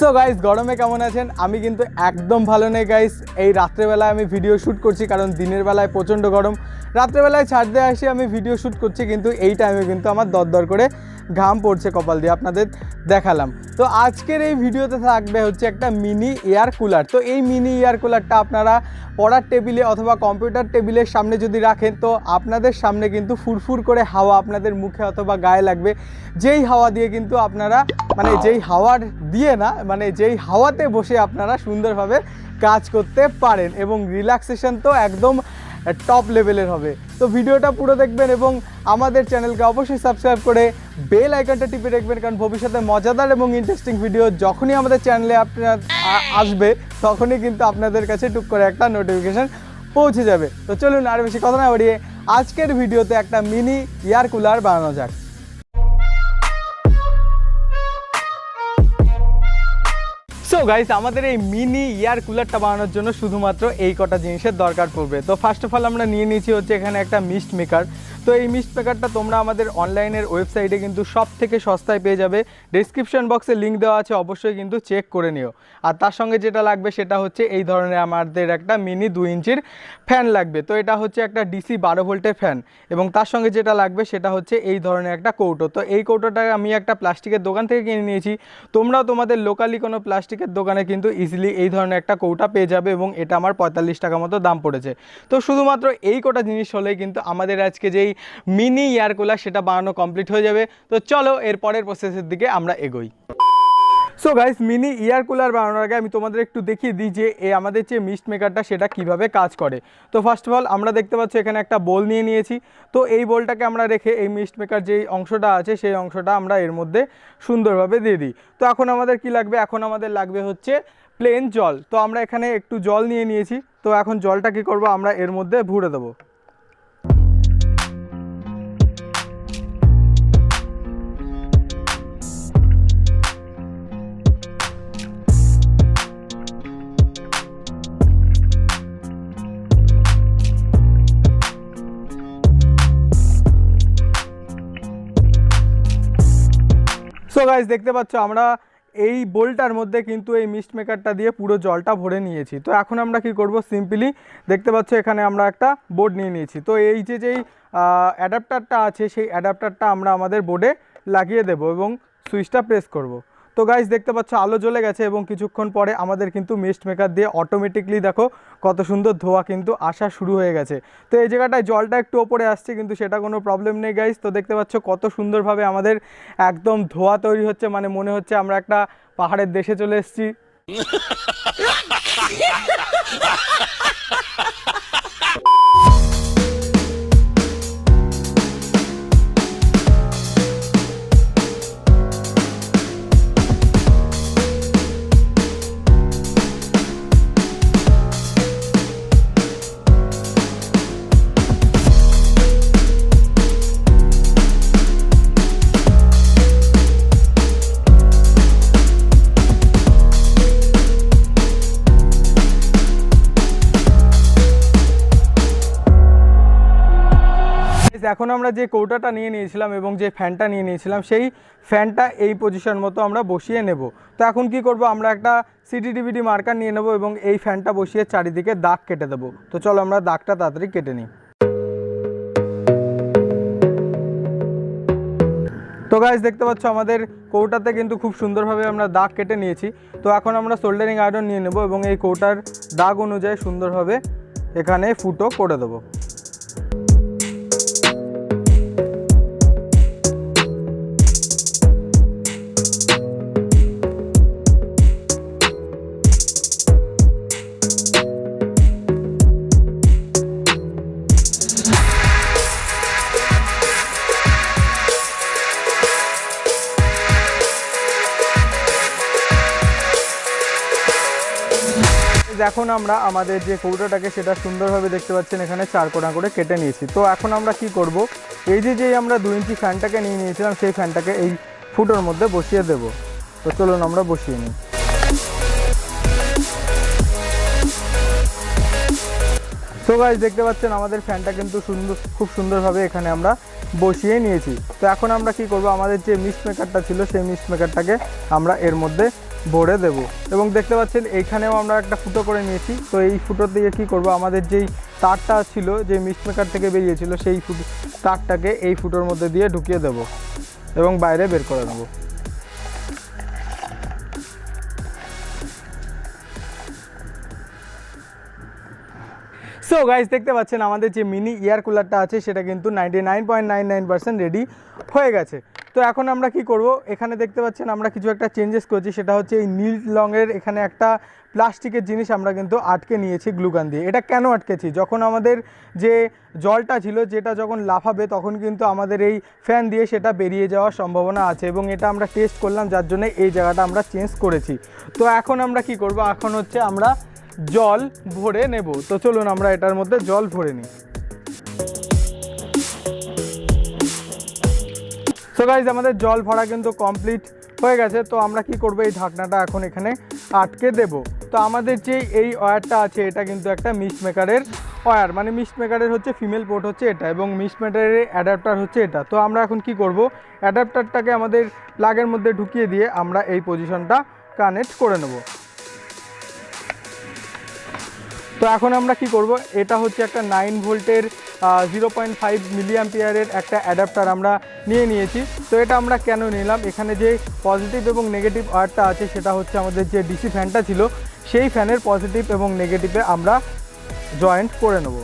So guys গরমে কেমন আছেন? আমি কিন্তু একদম ভালো নেই গাইস। এই রাত্রেবেলায় আমি ভিডিও শ্যুট করছি কারণ দিনের বেলায় প্রচণ্ড গরম, রাত্রেবেলায় ছাড় দিয়ে আসি আমি ভিডিও শ্যুট করছি, কিন্তু এই টাইমে কিন্তু আমার দরদর করে ঘাম পড়ছে কপাল দিয়ে, আপনাদের দেখালাম। তো আজকের এই ভিডিওতে থাকবে হচ্ছে একটা মিনি এয়ার কুলার। তো এই মিনি এয়ার কুলারটা আপনারা পড়ার টেবিলে অথবা কম্পিউটার টেবিলের সামনে যদি রাখেন তো আপনাদের সামনে কিন্তু ফুরফুর করে হাওয়া আপনাদের মুখে অথবা গায়ে লাগবে, যেই হাওয়া দিয়ে কিন্তু আপনারা যেই হাওয়ার দিয়ে না যেই হাওয়াতে বসে আপনারা সুন্দরভাবে কাজ করতে পারেন এবং রিল্যাক্সেশন তো একদম টপ লেভেলের হবে। তো ভিডিওটা পুরো দেখবেন এবং আমাদের চ্যানেলকে অবশ্যই সাবস্ক্রাইব করে বেল আইকনটা টিপে রাখবেন, কারণ ভবিষ্যতে মজাদার এবং ইন্টারেস্টিং ভিডিও যখনই আমাদের চ্যানেলে আপনার আসবে তখনই কিন্তু আপনাদের কাছে টুক করে একটা নোটিফিকেশান পৌঁছে যাবে। তো চলুন আর বেশি কথা না বাড়িয়ে আজকের ভিডিওতে একটা মিনি এয়ার কুলার বানানো যাক। সো গাইস, আমাদের এই মিনি এয়ার কুলারটা বানানোর জন্য শুধুমাত্র এই কটা জিনিসের দরকার পড়বে। তো ফার্স্ট অফ অল আমরা নিয়ে নিয়েছি হচ্ছে এখানে একটা মিস্ট মেকার। তো এই মিস্ট মেকারটা তোমরা আমাদের অনলাইনের ওয়েবসাইটে কিন্তু সব থেকে সস্তায় পেয়ে যাবে, ডেসক্রিপশন বক্সে লিঙ্ক দেওয়া আছে, অবশ্যই কিন্তু চেক করে নিও। আর তার সঙ্গে যেটা লাগবে সেটা হচ্ছে এই ধরনের আমাদের একটা মিনি 2 ইঞ্চির ফ্যান লাগবে। তো এটা হচ্ছে একটা ডিসি 12 ভোল্টের ফ্যান এবং তার সঙ্গে যেটা লাগবে সেটা হচ্ছে এই ধরনের একটা কৌটো। তো এই কৌটোটা আমি একটা প্লাস্টিকের দোকান থেকে কিনে নিয়েছি, তোমরাও তোমাদের লোকালি কোনো প্লাস্টিকের দোকানে কিন্তু ইজিলি এই ধরনের একটা কৌটা পেয়ে যাবে এবং এটা আমার 45 টাকা মতো দাম পড়েছে। তো শুধুমাত্র এই কটা জিনিস হলেই কিন্তু আমাদের আজকে যেই মিনি এয়ার কুলার সেটা বানানো কমপ্লিট হয়ে যাবে। তো চলো এর পরের প্রসেসের দিকে আমরা এগোই। So guys, mini air cooler বানানোর আগে আমি তোমাদের একটু দেখিয়ে দিই যে আমাদের যে মিস্ট মেকারটা সেটা কিভাবে কাজ করে। তো ফার্স্ট অফ অল আমরা দেখতে পাচ্ছি এখানে একটা বোল নিয়ে নিয়েছি। তো এই বোলটাকে আমরা রেখে এই মিস্ট মেকার যেই অংশটা আছে সেই অংশটা আমরা এর মধ্যে সুন্দরভাবে দিয়ে দিই। তো এখন আমাদের কি লাগবে? এখন আমাদের লাগবে হচ্ছে প্লেন জল। তো আমরা এখানে একটু জল নিয়ে নিয়েছি। তো এখন জলটা কি করব, আমরা এর মধ্যে ভরে দেবো। সো গাইস, দেখতে পাচ্ছ আমরা এই বোলটার মধ্যে কিন্তু এই মিস্ট মেকারটা দিয়ে পুরো জলটা ভরে নিয়েছি। তো এখন আমরা কি করব, সিম্পলি দেখতে পাচ্ছ এখানে আমরা একটা বোর্ড নিয়ে নিয়েছি। তো এই যেই অ্যাডাপ্টারটা আছে সেই অ্যাডাপ্টারটা আমরা আমাদের বোর্ডে লাগিয়ে দেব এবং সুইচটা প্রেস করব। তো গাইস, দেখতে পাচ্ছ আলো জ্বলে গেছে এবং কিছুক্ষণ পরে আমাদের কিন্তু মিস্ট মেকার দিয়ে অটোমেটিকলি দেখো কত সুন্দর ধোঁয়া কিন্তু আসা শুরু হয়ে গেছে। তো এই জায়গাটায় জলটা একটু ওপরে আসছে কিন্তু সেটা কোনো প্রবলেম নেই গাইস। তো দেখতে পাচ্ছ কত সুন্দরভাবে আমাদের একদম ধোঁয়া তৈরি হচ্ছে, মনে হচ্ছে আমরা একটা পাহাড়ের দেশে চলে এসেছি। এখন আমরা যে কৌটাটা নিয়ে নিয়েছিলাম এবং যে ফ্যানটা নিয়ে নিয়েছিলাম সেই ফ্যানটা এই পজিশন মতো আমরা বসিয়ে নেব। তো এখন কি করব, আমরা একটা সিটিডিভিডি মার্কার নিয়ে নেব এবং এই ফ্যানটা বসিয়ে চারিদিকে দাগ কেটে দেবো। তো চলো আমরা দাগটা তাড়াতাড়ি কেটে নিই। তো গাইস, দেখতে পাচ্ছ আমাদের কৌটাতে কিন্তু খুব সুন্দরভাবে আমরা দাগ কেটে নিয়েছি। তো এখন আমরা সোল্ডারিং আয়রন নিয়ে নেব এবং এই কৌটার দাগ অনুযায়ী সুন্দরভাবে এখানে ফুটো করে দেবো। এখন আমরা আমাদের যে কৌটাটাকে সেটা সুন্দরভাবে দেখতে পাচ্ছেন এখানে 4 কোণা করে কেটে নিয়েছি। তো এখন আমরা কি করব, এই যে আমরা 2 ইঞ্চি ফ্যানটাকে নিয়ে নিয়েছিলাম সেই ফ্যানটাকে এই ফুটোর মধ্যে বসিয়ে দেব। তো চলুন আমরা বসিয়ে নিই। সো গাইস দেখতে পাচ্ছেন আমাদের ফ্যানটা কিন্তু খুব সুন্দরভাবে এখানে আমরা বসিয়ে নিয়েছি। তো এখন আমরা কি করব, আমাদের যে মিস্ট মেকারটা ছিল সেই মিস্ট মেকারটাকে আমরা এর মধ্যে ভরে দেব। এবং দেখতে পাচ্ছেন এইখানেও আমরা একটা ফুটো করে নিয়েছি। তো এই ফুটো দিয়ে কী করব, আমাদের যেই তারটা ছিল, যে মিস্ট মেকার থেকে বেরিয়েছিল, সেই তারটাকে এই ফুটোর মধ্যে দিয়ে ঢুকিয়ে দেব এবং বাইরে বের করে নেব। সো গাইস, দেখতে পাচ্ছেন আমাদের যে মিনি এয়ার কুলারটা আছে সেটা কিন্তু 99.99% রেডি হয়ে গেছে। তো এখন আমরা কি করব, এখানে দেখতে পাচ্ছেন আমরা কিছু একটা চেঞ্জেস করছি। সেটা হচ্ছে এই নীল রঙের এখানে একটা প্লাস্টিকের জিনিস আমরা কিন্তু আটকে নিয়েছি গ্লুগান দিয়ে। এটা কেন আটকেছি, যখন আমাদের যে জলটা ছিল, যেটা যখন লাফাবে তখন কিন্তু আমাদের এই ফ্যান দিয়ে সেটা বেরিয়ে যাওয়ার সম্ভাবনা আছে, এবং এটা আমরা টেস্ট করলাম, যার জন্য এই জায়গাটা আমরা চেঞ্জ করেছি। তো এখন আমরা কি করব, এখন হচ্ছে আমরা জল ভরে নেব। তো চলুন আমরা এটার মধ্যে জল ভরে নিই। সো গাইজ, আমাদের জল ভরা কিন্তু কমপ্লিট হয়ে গেছে। তো আমরা কি করব, এই ঢাকনাটা এখন এখানে আটকে দেব। তো আমাদের যে এই ওয়্যারটা আছে এটা কিন্তু একটা মিস্ট মেকারের ওয়্যার, মানে মিস্ট মেকারের হচ্ছে ফিমেল পোর্ট হচ্ছে এটা, এবং মিস্ট মেকারের অ্যাডাপ্টার হচ্ছে এটা। তো আমরা এখন কি করব, অ্যাডাপ্টারটাকে আমাদের প্লাগের মধ্যে ঢুকিয়ে দিয়ে আমরা এই পজিশনটা কানেক্ট করে নেব। তো এখন আমরা কি করব, এটা হচ্ছে একটা 9 ভোল্টের 0.5 মিলি অ্যাম্পিয়ারের একটা অ্যাডাপ্টার আমরা নিয়েছি। তো এটা আমরা কেন নিলাম, এখানে যে পজিটিভ এবং নেগেটিভ ওয়্যারটা আছে সেটা হচ্ছে আমাদের যে ডিসি ফ্যানটা ছিল, সেই ফ্যানের পজিটিভ এবং নেগেটিভে আমরা জয়েন্ট করে নেব।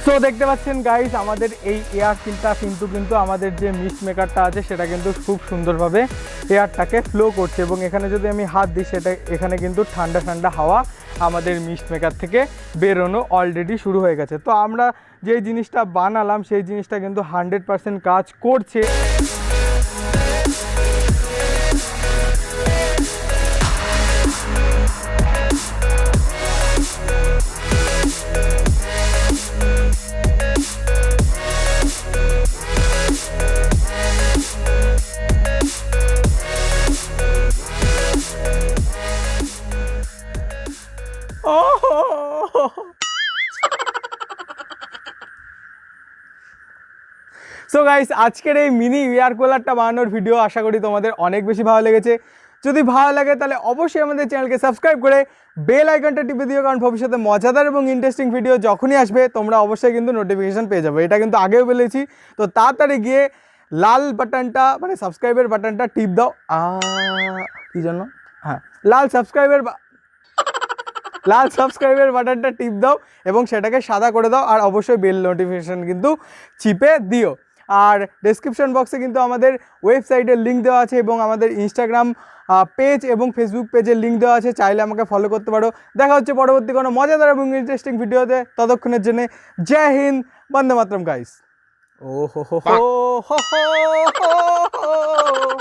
সো দেখতে পাচ্ছেন গাইস, আমাদের এই এয়ার ফিল্টার কিন্তু আমাদের যে মিস্ট মেকারটা আছে সেটা কিন্তু খুব সুন্দরভাবে এয়ারটাকে ফ্লো করছে, এবং এখানে যদি আমি হাত দিই সেটা এখানে কিন্তু ঠান্ডা ঠান্ডা হাওয়া আমাদের মিস্ট মেকার থেকে বেরোনো অলরেডি শুরু হয়ে গেছে। তো আমরা যে জিনিসটা বানালাম সেই জিনিসটা কিন্তু 100% কাজ করছে। সো গাইস, আজকের এই মিনি এয়ার কুলারটা বানানোর ভিডিও আশা করি তোমাদের অনেক বেশি ভালো লেগেছে। যদি ভালো লাগে তাহলে অবশ্যই আমাদের চ্যানেলকে সাবস্ক্রাইব করে বেল আইকনটা টিপে দিও, কারণ ভবিষ্যতে মজাদার এবং ইন্টারেস্টিং ভিডিও যখনই আসবে তোমরা অবশ্যই কিন্তু নোটিফিকেশান পেয়ে যাবে। এটা কিন্তু আগেও বলেছি। তো তাড়াতাড়ি গিয়ে লাল বাটনটা, মানে সাবস্ক্রাইবের বাটনটা টিপ দাও। কী জন্য, হ্যাঁ, লাল সাবস্ক্রাইবের বাটনটা টিপ দাও এবং সেটাকে সাদা করে দাও, আর অবশ্যই বেল নোটিফিকেশান কিন্তু চিপে দিও। আর ডেসক্রিপশন বক্সে কিন্তু আমাদের ওয়েবসাইটের লিঙ্ক দেওয়া আছে, এবং আমাদের ইনস্টাগ্রাম পেজ এবং ফেসবুক পেজের লিঙ্ক দেওয়া আছে, চাইলে আমাকে ফলো করতে পারো। দেখা হচ্ছে পরবর্তী কোনো মজাদার এবং ইন্টারেস্টিং ভিডিওতে। ততক্ষণের জন্য জয় হিন্দ, বন্দে মাতরম গাইস। ও হো হো হো হো হো।